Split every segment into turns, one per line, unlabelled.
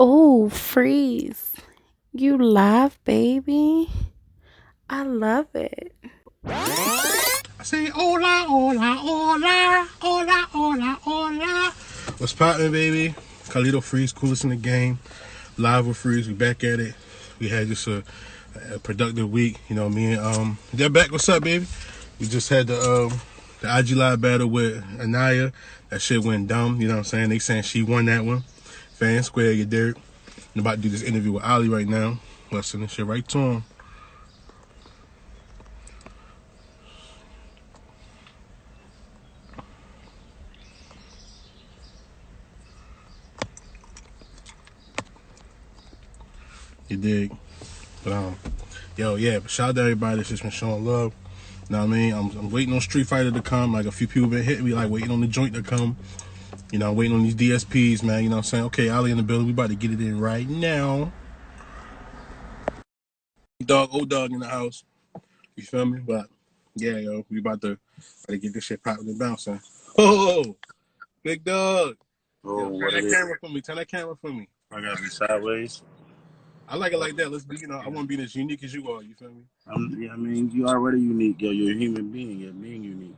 Oh, freeze. You laugh, baby. I love it.
I say hola, hola, hola, hola, hola, hola. What's poppin', baby? Carlito Freeze, coolest in the game. Live with Freeze, we back at it. We had just a productive week. You know, me and They're back. What's up, baby? We just had the IG Live battle with Anaya. That shit went dumb. You know what I'm saying? They saying she won that one. Fan square, you dirt. I'm about to do this interview with Ollie right now. Let's send this shit right to him. You dig? But yo, yeah. But shout out to everybody that's just been showing love. You know what I mean? I'm waiting on Street Fighter to come. Like a few people been hitting me, like waiting on the joint to come. You know, I'm waiting on these DSPs, man. You know what I'm saying? Okay, Ali in the building. We about to get it in right now. Dog, old dog in the house. You feel me? But yeah, yo, we about to get this shit popping and bouncing. Oh, big dog.
Oh,
Yo, turn
what
that
it is?
camera for me. Turn that camera for me.
I gotta be sideways.
I like it
Oh,
like that. Let's be, I
yeah.
want to be as unique as you are. You feel me?
Yeah, I mean, you already unique, yo. You're a human being. You're being unique.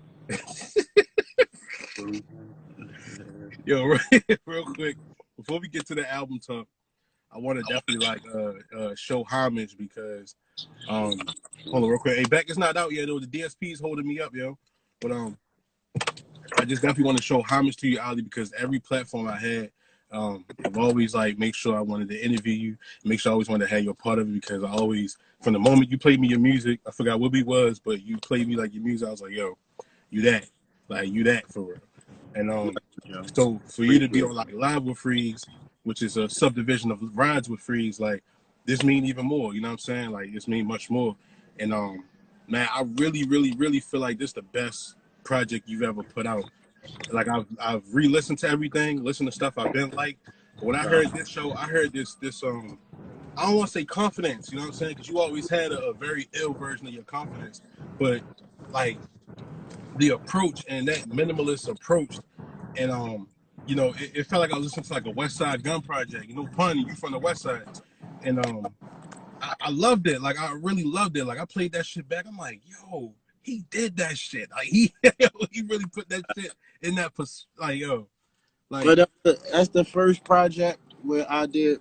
Yo, real quick, before we get to the album talk, I want to definitely like show homage because hold on real quick. Hey, Beck is not out yet though. The DSP is holding me up, yo. But I just definitely want to show homage to you, Ali, because every platform I had, I've always like make sure I wanted to interview you, make sure I always wanted to have your part of it because I always, from the moment you played me your music, I forgot what we was, but you played me like your music. I was like, yo, you that, like you that for real. And
Yo,
so for you to be
appreciate
on like Live with Freeze, which is a subdivision of Rides with Freeze, like this mean even more. You know what I'm saying? Like this mean much more. And man, I really, really, really feel like this is the best project you've ever put out. Like I've re-listened to everything, listened to stuff I've been like. But when I
it.
heard this show, I heard this I don't want to say confidence, you know what I'm saying? Because you always had a very ill version of your confidence, but like the approach and that minimalist approach, and it felt like I was listening to like a West Side Gun project. You know, pun, you from the West Side, and I loved it. Like I really loved it. Like I played that shit back. I'm like, yo, he did that shit. Like he really put that shit in that like yo, like
But that's the first project where I did.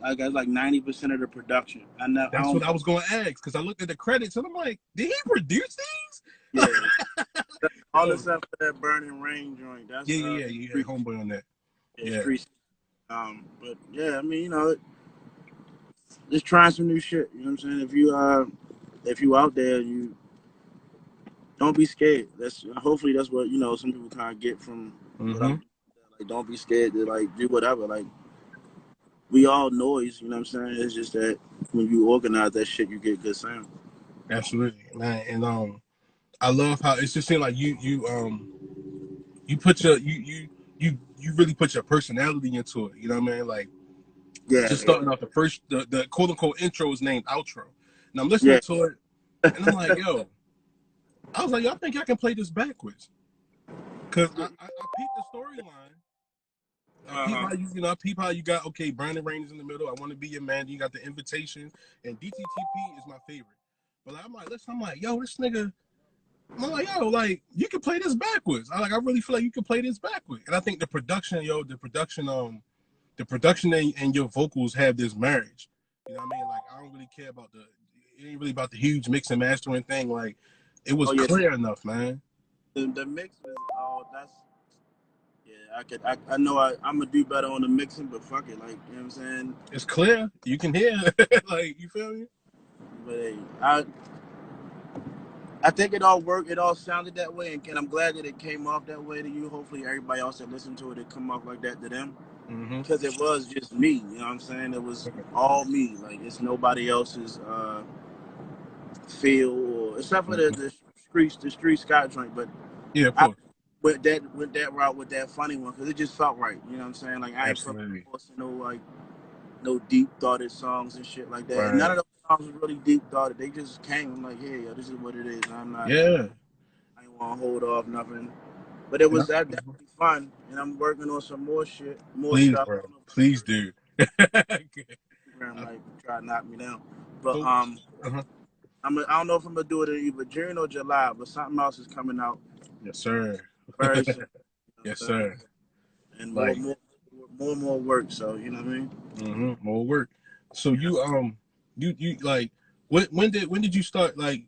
I got like 90% of the production. I
that's
don't
what I
put.
was going to ask because I looked at the credits and I'm like, did he produce these?
Yeah, all
Yo,
this stuff for that Burning Rain joint. That's
yeah. You had
street.
homeboy on that.
Yeah,
Yeah,
street. But yeah, I mean, just trying some new shit. You know what I'm saying? If you out there, you don't be scared. That's hopefully that's what some people kind of get from what I'm
mm-hmm.
doing. Like, don't be scared to like do whatever. Like we all noise. You know what I'm saying? It's just that when you organize that shit, you get good sound.
Absolutely, man. And I love how it's just seemed like you put you really put your personality into it. You know what I mean? Like
Yeah,
just starting off the quote unquote intro is named outro, and I'm listening
yeah.
to it, and I'm like, yo, I was like, yo, I think I can play this backwards because I peeped the storyline. I peep
Uh-huh.
how I peep how you got okay. Brandon Rain is in the middle. I want to be your man. You got the invitation, and DTTP is my favorite. But I'm like, listen, I'm like, yo, this nigga. I'm like, yo, like you can play this backwards. I really feel like you can play this backwards. And I think the production and your vocals have this marriage. You know what I mean? Like I don't really care about it ain't really about the huge mix and mastering thing. Like it was
Oh yeah.
clear enough, man.
The mix is that's yeah. I know I'm gonna do better on the mixing, but fuck it. Like you know what I'm saying.
It's clear. You can hear. Like you feel me?
But hey, I think it all worked. It all sounded that way, and I'm glad that it came off that way to you. Hopefully, everybody else that listened to it, it come off like that to them.
Mm-hmm.
Because it was just me. You know what I'm saying? It was all me. Like it's nobody else's feel, or except for
Mm-hmm.
the street Scott joint. But
Yeah, of
I
course.
went that route with that funny one because it just felt right. You know what I'm saying? Like I ain't fucking
Absolutely.
forcing no deep thoughted songs and shit like that. And none
Right.
of those songs was really deep thoughted. They just came. I'm like, yeah, yo, this is what it is. I'm not.
Yeah.
I ain't want to hold off nothing. But it
And
was that definitely fun, and I'm working on some more shit, more
please,
stuff.
bro. Please do.
Instagram might try to knock me down. But
So, uh-huh.
I don't know if I'm gonna do it in either June or July, but something else is coming out
Yes, sir.
very soon. You know
Yes,
what I'm saying?
sir.
And
Like,
and more work. So you know what I mean?
more work. So
Yeah.
you like when did you start like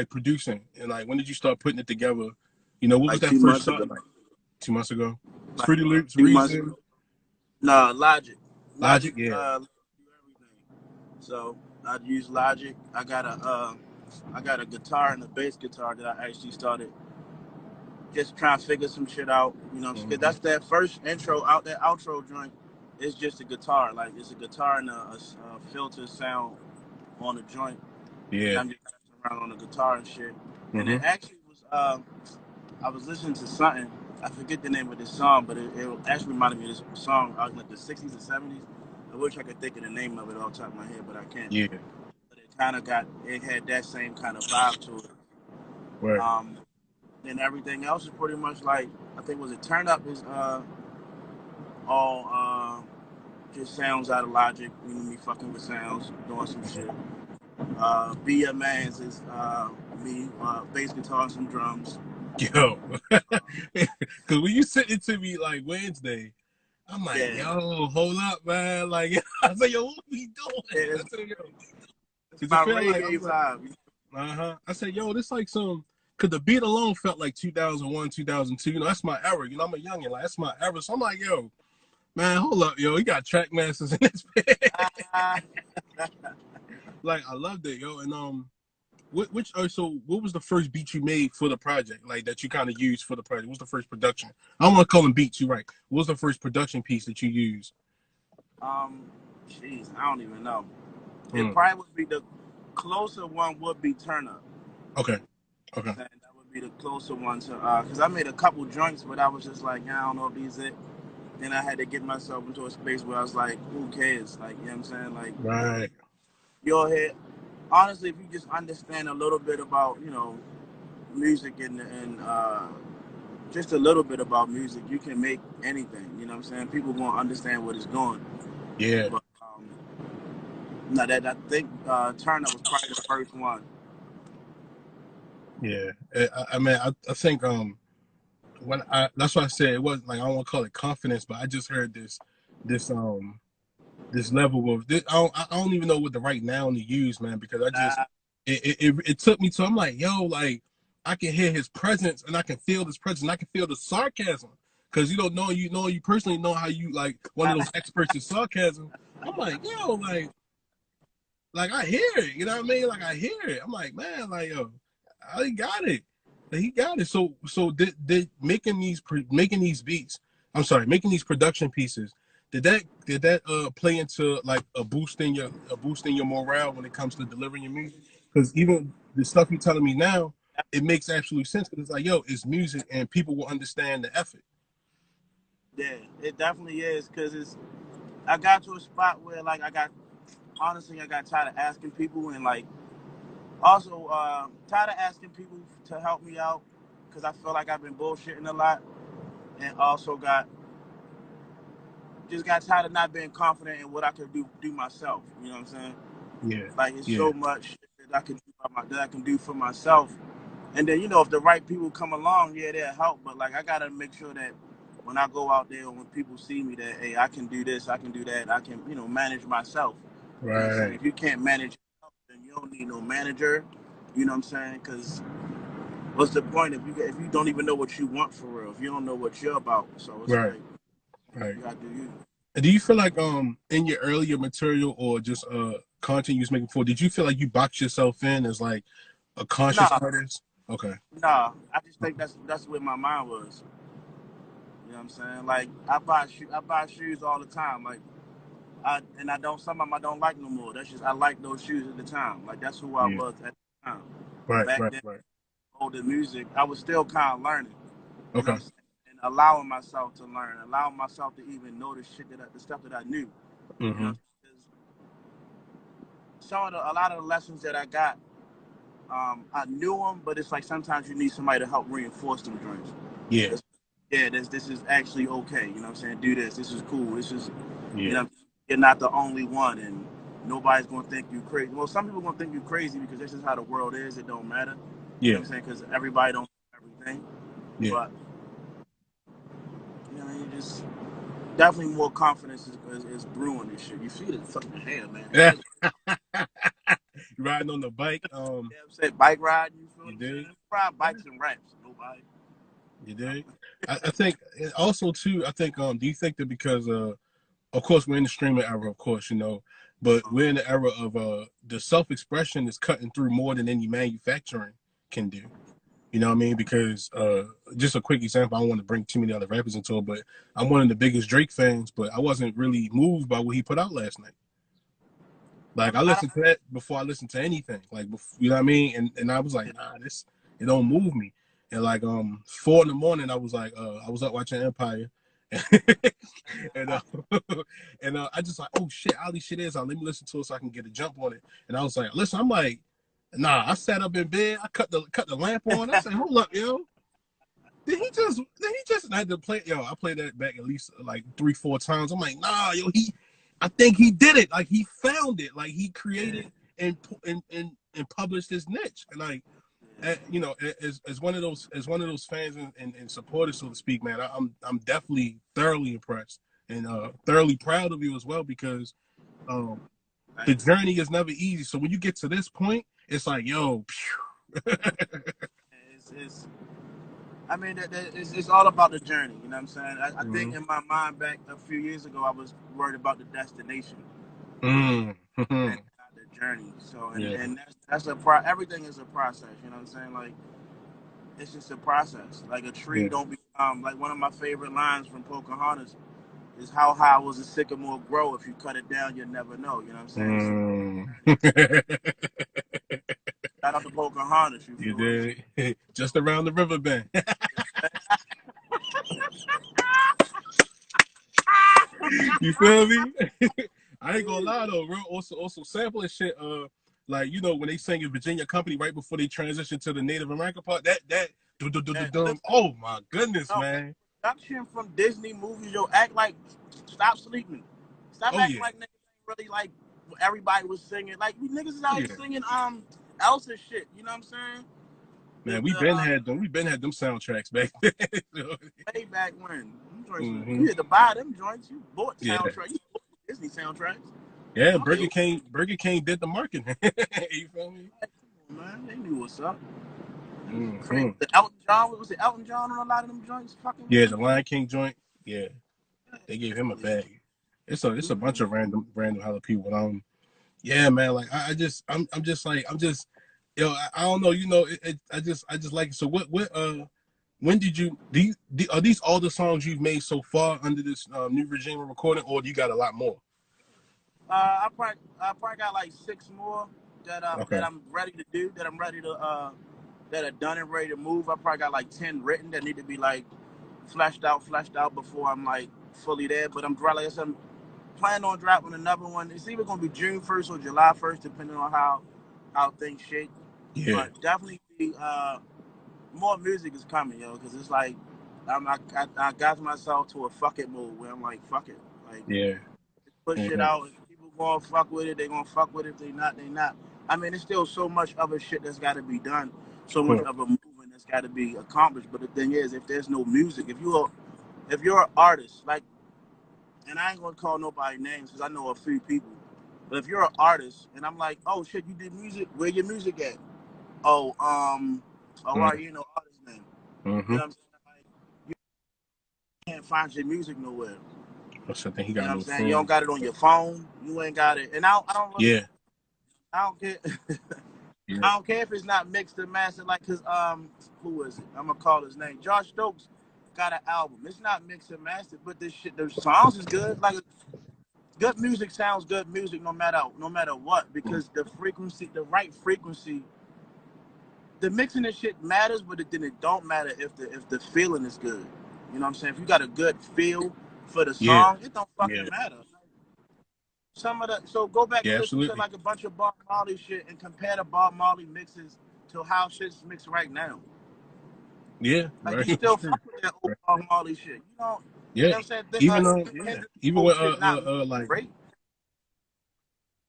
producing and like when did you start putting it together? You know, what was
Like
that
two
first
months
song
ago.
like? 2 months ago. It's
Like
Pretty Lyrics,
2 months
Reason,
ago. Nah, Logic.
Logic.
Logic
Yeah.
do everything. So I use Logic. I got a guitar and a bass guitar that I actually started just trying to figure some shit out. You know, cause
Hmm.
that's that first intro out, that outro joint. It's just a guitar, like it's a guitar and a filter sound on the joint, and
Yeah.
I'm just messing around on the guitar and shit. And it
Hmm.
actually was, I was listening to something. I forget the name of this song, but it actually reminded me of this song out in like the '60s or '70s. I wish I could think of the name of it off the top of my head, but I can't.
Yeah.
But it had that same kind of vibe to it.
Right.
Um, and everything else is pretty much like, I think was it Turn Up is all just sounds out of Logic, you know, me fucking with sounds, doing some
Mhm.
shit. Be Your Man's is me, bass guitar and some drums.
Yo, because when you sent it to me like Wednesday, I'm like,
Yeah,
yo, hold up, man. Like, I said, yo, what we doing? I
it's,
said, yo,
it's
because it
my
felt like I'm
reggae
like,
vibe.
I said, yo, this like some. Cause the beat alone felt like 2001, 2002. You know, that's my era. You know, I'm a youngin. Like, that's my era. So I'm like, yo, man, hold up, yo. He got track masters in this bit.
Ah,
Like, I loved it, yo. And so what was the first beat you made for the project? Like that you kind of used for the project? What was the first production? I don't want to call them beats. You're right. What was the first production piece that you used?
um, jeez, I don't even know. It
Hmm.
probably would be the closer one would be Turn Up.
Okay.
You know
Okay.
what I'm saying? That would be the closer one to, because I made a couple joints, but I was just like, yeah, I don't know if these it. Then I had to get myself into a space where I was like, who cares? Like, you know what I'm saying? Like,
Right.
your head. Honestly, if you just understand a little bit about, you know, music and just a little bit about music, you can make anything. You know what I'm saying? People won't understand what it's doing.
Yeah.
But no, that I think Turn Up was probably the first one.
Yeah. I mean, I think when I that's why I said it wasn't like I don't want to call it confidence, but I just heard this this level of this. I don't even know what the right noun to use, man, because I just
Uh,
it took me to. I'm like, yo, like I can hear his presence and I can feel his presence. And I can feel the sarcasm because you personally know how you like one of those experts in sarcasm. I'm like, yo, like I hear it. You know what I mean? Like I hear it. I'm like, man, like yo, I got it. Like, he got it. So did making these beats. I'm sorry, making these production pieces. Did that play into like a boost in your morale when it comes to delivering your music? Because even the stuff you're telling me now, it makes absolute sense. Because it's like, yo, it's music, and people will understand the effort.
yeah, it definitely is because it's. I got to a spot where like I got tired of asking people and like also tired of asking people to help me out because I feel like I've been bullshitting a lot and also got tired of not being confident in what I could do myself. You know what I'm saying?
Yeah,
Like it's
yeah,
so much that I can do for myself. And then if the right people come along, yeah, they'll help. But like I gotta make sure that when I go out there and when people see me, that hey, I can do this, I can do that, I can manage myself. You know what I'm saying?
right,
If you can't manage yourself, then you don't need no manager. You know what I'm saying? Because what's the point if you don't even know what you want for real? If you don't know what you're about, so it's
right,
like
right.
you gotta do you.
Do you feel like in your earlier material or just content you was making before, did you feel like you boxed yourself in as like a conscious
Nah,
artist? Okay.
nah. I just think that's where my mind was. You know what I'm saying? Like I buy shoes all the time. Like I don't some of them I don't like no more. That's just I like those shoes at the time. Like that's who I
Yeah.
was at the time.
Right.
Back
Right.
then,
Right.
older music, I was still kind of learning. You know what
Okay.
I'm saying? And allowing myself to learn, allowing myself to even know the stuff that I knew. You know,
Mm-hmm.
'cause a lot of the lessons that I got, I knew them, but it's like sometimes you need somebody to help reinforce them dreams.
Yeah.
It's, yeah, this is actually okay. You know what I'm saying? Do this. This is cool. This is, you
Yeah.
know, you're not the only one, and nobody's gonna think you crazy. Well, some people gonna think you crazy because this is how the world is. It don't matter. You know
Yeah,
what I'm saying? Because everybody don't know everything.
yeah.
But you know, you just definitely more confidence is brewing this shit. You see the fucking hair, man. The
Yeah.
hair's
Riding on the bike.
you know what I'm saying? Bike ride, you feel
You
what I'm saying?
dig?
Who ride bikes and raps? Nobody.
You
You know?
dig? I think also too. I think do you think that because of course we're in the streaming era, of course, but we're in the era of the self expression is cutting through more than any manufacturing can do. You know what I mean? Because just a quick example, I don't want to bring too many other rappers into it, but I'm one of the biggest Drake fans, but I wasn't really moved by what he put out last night. Like I
I,
listened to that before I listened to anything. Like you know what I mean? And I was like, nah, this it don't move me. And like 4 in the morning, I was like, I was up watching Empire, and I just like, oh shit, Ollie shit is on. Let me listen to it so I can get a jump on it. And I was like, listen, I'm like, nah. I sat up in bed, I cut the lamp on. I said, hold up, yo. Did he just and I had to play I played that back at least like 3-4 times. I'm like, nah, yo, I think he did it. Like he found it. Like he created and published his niche. And like as one of those fans and supporters, so to speak, man, I'm definitely thoroughly impressed and thoroughly proud of you as well because um the journey is never easy. So when you get to this point, it's like, yo,
it's I mean, it's all about the journey. You know what I'm saying? I think
mm-hmm.
in my mind back a few years ago, I was worried about the destination
Mm-hmm.
and not the journey. So, and
Yeah,
and that's everything is a process. You know what I'm saying? Like it's just a process. Like a tree
yeah.
don't become like one of my favorite lines from Pocahontas is how high will a sycamore grow? If you cut it down, you'll never know. You know what I'm saying? So,
Mm.
shout out to Pocahontas. You
You
feel what I'm saying?
did. Just around the river bend. You feel me? I ain't gonna lie though, bro. Also sampling shit. Like when they sang in Virginia Company right before they transitioned to the Native American part. That
Listen,
oh my goodness,
no,
man.
production from Disney movies, yo, act like stop sleeping. Stop
Oh
acting
yeah.
like niggas ain't really like what everybody was singing. Like we niggas is
Oh
out here
yeah.
singing Elsa shit. You know what I'm saying?
Man, we
The
been had them. We been had them soundtracks back then.
way back when them joints was,
Mm-hmm.
you had to buy them joints. You bought
Yeah.
soundtracks. You bought Disney soundtracks.
Yeah.
Oh yeah,
Burger King did the marketing. You feel me?
come on, man. They knew what's up. Crazy.
Mm-hmm.
The Elton John was it Elton John on a lot of them joints? Fucking with
Yeah,
them.
the Lion King joint. Yeah, they gave him a bag. It's a bunch of random jalapeno. But yeah, man. Like I'm just like I don't know. I just like it. So when did are these all the songs you've made so far under this new regime of recording, or do you got a lot more?
I probably got like 6 more that
Okay.
I'm ready to do. That I'm ready to that are done and ready to move. I probably got like 10 written that need to be like fleshed out before I'm like fully there. But like I said, I'm planning on dropping another one. It's either gonna be June 1st or July 1st, depending on how things shake.
Yeah.
But definitely more music is coming, yo, because it's like I got myself to a fuck it mode where I'm like fuck it, like
Yeah.
put shit
Mm-hmm.
out. If people gonna fuck with it, they gonna fuck with it. If they not, they not. I mean, there's still so much other shit that's got to be done, so much other movement that's got to be accomplished. But the thing is, if there's no music, if you're an artist, like, and I ain't gonna call nobody names because I know a few people, but if you're an artist, and I'm like, oh shit, you did music, where your music at? Oh, oh, right, you know artist name. You
Mm-hmm.
know what I'm saying? Like, you can't find your music nowhere.
I think he
You
got
know
a
what I'm
little
saying? You don't
friend.
got it on your phone. You ain't got it, and I don't really.
Yeah.
I don't care.
Yeah.
I don't care if it's not mixed and mastered. Like, cause who is it? I'm gonna call his name. Josh Stokes got an album. It's not mixed and mastered, but this shit, the songs is good. Like, good music sounds good music no matter what, because the right frequency, the mixing and shit matters, but then it don't matter if the feeling is good. You know what I'm saying? If you got a good feel for the
Yeah.
song, it don't
Yeah.
fucking matter. So go back and
Yeah.
listen to
Absolutely.
like a bunch of Bob Marley shit and compare the Bob Marley mixes to how shit's mixed right now.
Yeah.
Like,
Very
you still
true.
fuck with that old Bob Marley shit. You know
Yeah.
what I'm saying?
Even
The
yeah.
Kendrick
Even
old
with
shit not
like
great.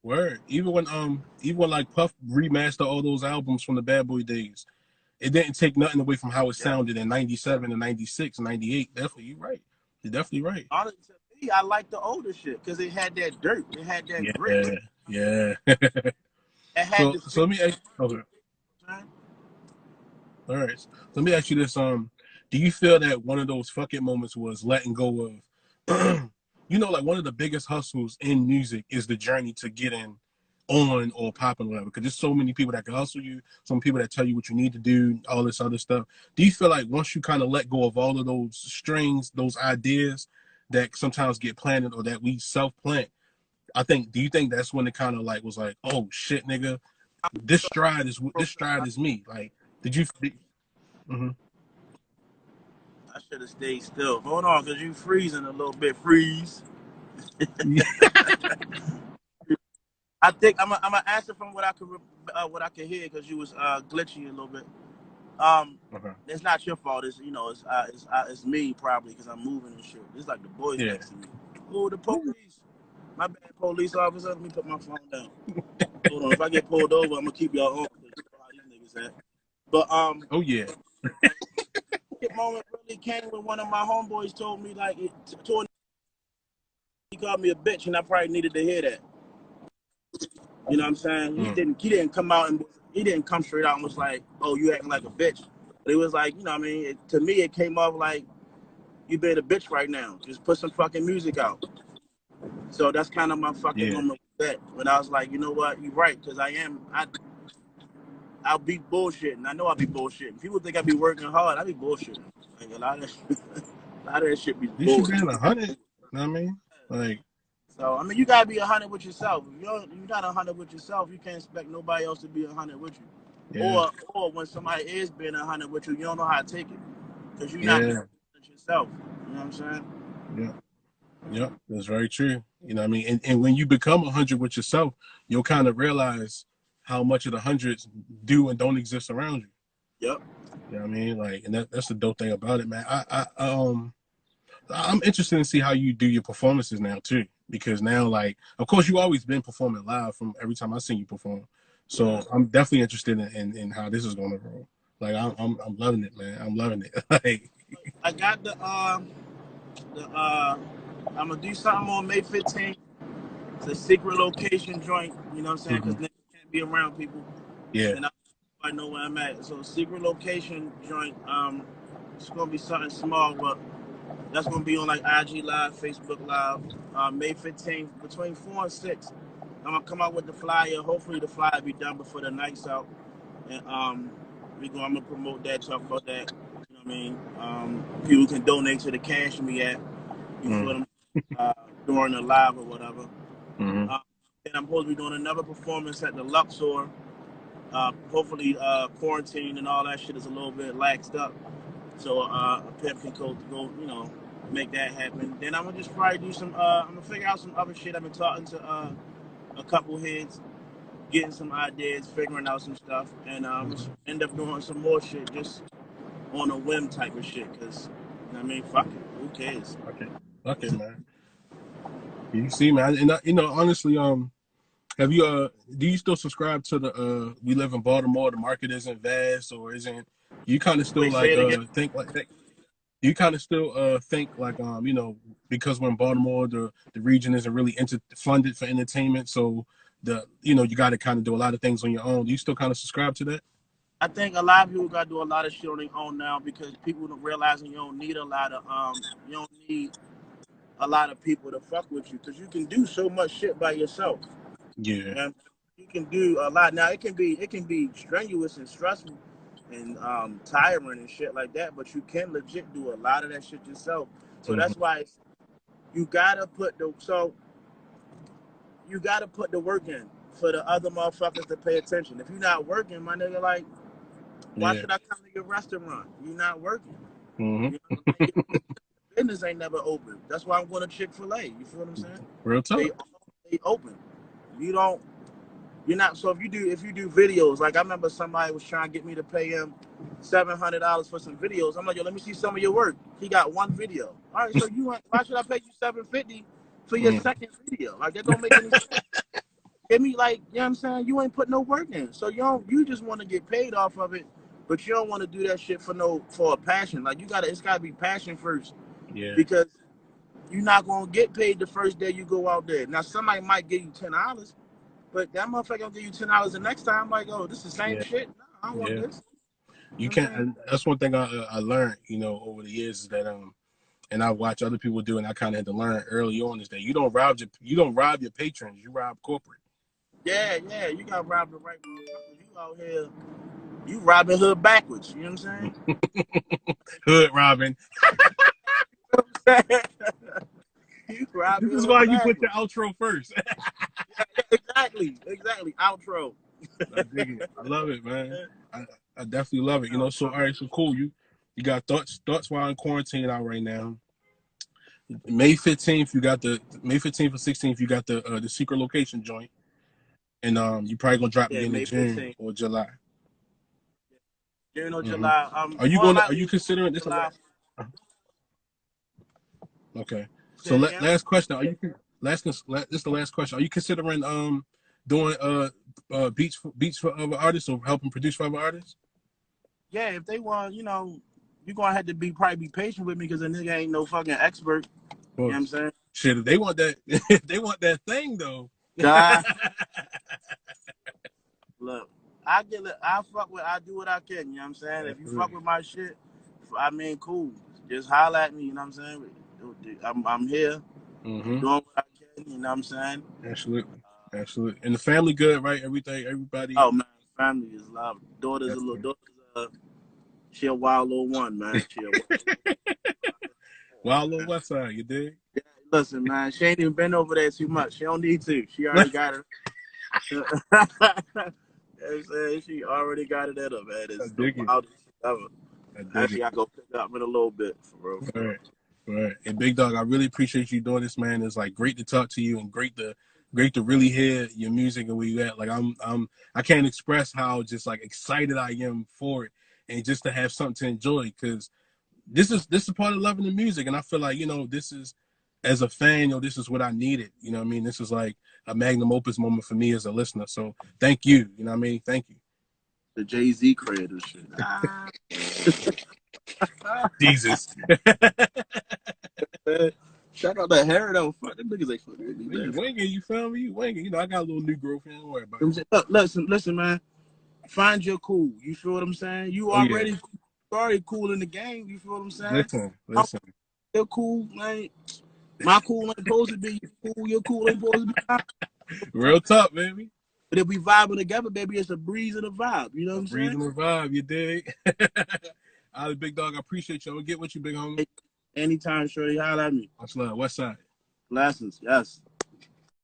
Word. Even when like Puff remastered all those albums from the Bad Boy days, it didn't take nothing away from how it
Yeah.
sounded in '97 and '96, '98. Definitely, you're right. You're definitely right.
Honestly, to me, I like the older shit because it had that dirt, it had that grit,
Yeah, yeah.
it had
so
the
so
feel.
let me ask. Okay,
Man.
all right. So let me ask you this. Do you feel that one of those fuck it moments was letting go of, like one of the biggest hustles in music is the journey to getting on or popping or whatever. Because there's so many people that can hustle you, some people that tell you what you need to do, all this other stuff. Do you feel like once you kind of let go of all of those strings, those ideas that sometimes get planted or that we self plant? Do you think that's when it kind of like was like, oh shit, nigga, this stride is me. Like, did you? Mm-hmm.
I should have stayed still. Hold on, cause you freezing a little bit. Freeze. I think I'm gonna answer from what I could hear because you was glitchy a little bit. Um,
Okay.
it's not your fault. It's me probably because I'm moving and shit. It's like the boys
Yeah.
next to me. Oh, the police. My bad, police officer. Let me put my phone down. Hold on. If I get pulled over, I'm gonna keep y'all on. 'Cause you know how these niggas at. But
Oh yeah.
that moment really came when one of my homeboys told me he called me a bitch, and I probably needed to hear that. You know what I'm saying? He
Mm.
didn't come out and he didn't come straight out and was like, "Oh, you acting like a bitch." But it was like, you know what I mean? To me, it came off like you being a bitch right now. Just put some fucking music out. So that's kind of my fucking
Yeah.
moment with that. When I was like, you know what, you're right, because I'll be bullshitting. I know I'll be bullshitting. People think I be working hard. I be bullshitting. Like a lot of that shit be
You should be
bullshit.
in 100. You know what I mean? Like,
So I mean, you gotta be 100 with yourself. If you're not 100 with yourself, you can't expect nobody else to be 100 with you.
yeah,
Or when somebody is being 100 with you, you don't know how to take it because you're not being
yeah,
100 yourself. You know what I'm saying?
yeah, yeah. That's very true. You know what I mean? And when you become 100 with yourself, you'll kind of realize how much of the hundreds do and don't exist around you.
Yep.
You know what I mean? Like, and that's the dope thing about it, man. I'm interested in see how you do your performances now too, because now, like, of course, you always been performing live from every time I seen you perform.
Yeah.
So I'm definitely interested in how this is going to roll. Like, I'm loving it, man. I'm loving it. Like,
I got the I'm gonna do something on May 15th. It's a secret location joint. You know what I'm saying? Because
mm-hmm.
niggas can't be around people,
Yeah.
and I know where I'm at. So secret location joint. It's gonna be something small, but that's gonna be on like IG Live, Facebook Live, May 15th between 4 and 6. I'm gonna come out with the flyer. Hopefully the flyer be done before the night's out, and I'm gonna promote that, talk about that. You know what I mean? People can donate to the cash me at. You feel
Mm-hmm.
them? During the live or whatever.
Mm-hmm.
Um, and I'm supposed to be doing another performance at the Luxor. Hopefully, quarantine and all that shit is a little bit laxed up, so a pimp can go, make that happen. Then I'm gonna just probably do some. I'm gonna figure out some other shit. I've been talking to a couple heads, getting some ideas, figuring out some stuff, and
Mm-hmm.
end up doing some more shit just on a whim type of shit. Cause you know what I mean, fuck it, who cares?
Okay. Okay, man. You see, man, and honestly, have you do you still subscribe to the we live in Baltimore, the market isn't vast or isn't you kind of still
Wait, say
like
it again.
think like that? You kind of still think like because we're in Baltimore, the region isn't really funded for entertainment, so you got to kind of do a lot of things on your own. Do you still kind of subscribe to that?
I think a lot of people got to do a lot of shit on their own now because people don't realizing you don't need you don't need a lot of people to fuck with you because you can do so much shit by yourself.
Yeah.
And you can do a lot. Now it can be strenuous and stressful and tiring and shit like that, but you can legit do a lot of that shit yourself. So
Hmm.
that's why you gotta put the work in for the other motherfuckers to pay attention. If you're not working, my nigga, like, why
Yeah.
should I come to your restaurant? You're not working.
Hmm.
You know what I'm saying? Your business ain't never open. That's why I'm going to Chick-fil-A. You feel what I'm saying?
Real
They
talk.
they open. You don't. You're not. So if you do videos, like I remember somebody was trying to get me to pay him $700 for some videos. I'm like, yo, let me see some of your work. He got one video. All right, so why should I pay you $750 for your
Mm.
second video? Like that don't make any sense. Give me like, you know what I'm saying? You ain't put no work in. So you just want to get paid off of it, but you don't want to do that shit for a passion. Like it's gotta be passion first.
Yeah.
Because you're not gonna get paid the first day you go out there. Now somebody might give you $10, but that motherfucker gonna give you $10 the next time. Like, oh, this is the same
Yeah.
shit. No, I don't want
Yeah.
this. You
You
know what I'm
can't.
saying?
And that's one thing I learned, over the years is that and I watch other people do, and I kind of had to learn early on is that you don't rob your patrons, you rob corporate.
Yeah, you gotta rob the right motherfuckers. You out here, you Robin Hood backwards. You know what I'm
Hood robbing.
saying? You
This
Robin
is why
Hood
you put
backwards.
your outro first.
Exactly. Outro.
I dig it. I love it, man. I, I definitely love it. So all right, so cool. You got thoughts while in quarantine out right now. May 15th, you got the May 15th or 16th, you got the secret location joint, and you probably gonna drop it
Yeah,
in the
May
June
15th.
or July.
June or
Hmm.
July.
Are you
More
gonna? Are you
likely
considering this a
July.
Okay.
Say
So
it again.
last question. This is the last question. Are you considering doing beats for other artists or helping produce for other artists?
Yeah, if they want, you're gonna have to probably be patient with me because the nigga ain't no fucking expert.
Of
You know what I'm
course.
saying?
Shit, if they want that, if they want that thing though.
Nah, look, I do what I can. You know what I'm saying? If you fuck
Absolutely.
with my shit, I mean, cool. Just holler at me. You know what I'm saying? I'm here
Mm-hmm.
doing what I can. You know what I'm saying?
Absolutely. Absolutely. And the family good, right? Everybody.
Oh man, family is love. Daughter's a
That's
little
good.
daughter's she a wild little one, man. She a wild
Wild
one,
little
man.
West Side, you dig?
Yeah, listen, man, she ain't even been over there too much. She don't need to. She already got it. You know what I'm saying? She already got it in her, man.
I
It's the
dig it.
wildest shit ever.
I dig it.
Actually, I go pick up in a little bit, for real,
All
for real.
right. All right. And Big Dog, I really appreciate you doing this, man. It's like great to talk to you and great to really hear your music and where you at. Like I can't express how just like excited I am for it and just to have something to enjoy because this is part of loving the music. And I feel like, this is as a fan, this is what I needed. You know what I mean? This is like a magnum opus moment for me as a listener. So thank you. You know what I mean? Thank you.
The Jay-Z creator shit.
Jesus.
Shout out to Harry though. Fuck them niggas ain't fucking with me,
You
man.
winging, you feel me? You winging. I got a little new growth. Don't worry about it.
Look, listen, man. Find your cool. You feel what I'm saying? You
Oh yeah.
already cool in the game. You feel what I'm saying? I'm
Listen.
still cool, man. My cool ain't supposed to be cool. Your cool ain't supposed to be mine.
Real talk, baby.
But if we vibing together, baby, it's a breeze and a vibe. You know what
A
I'm saying?
breathing revive, you dig? All right, Big Dog, I appreciate you. I'm gonna get with you, big homie.
Anytime, shorty, holler at me.
Much love. West Side.
Blessings, yes.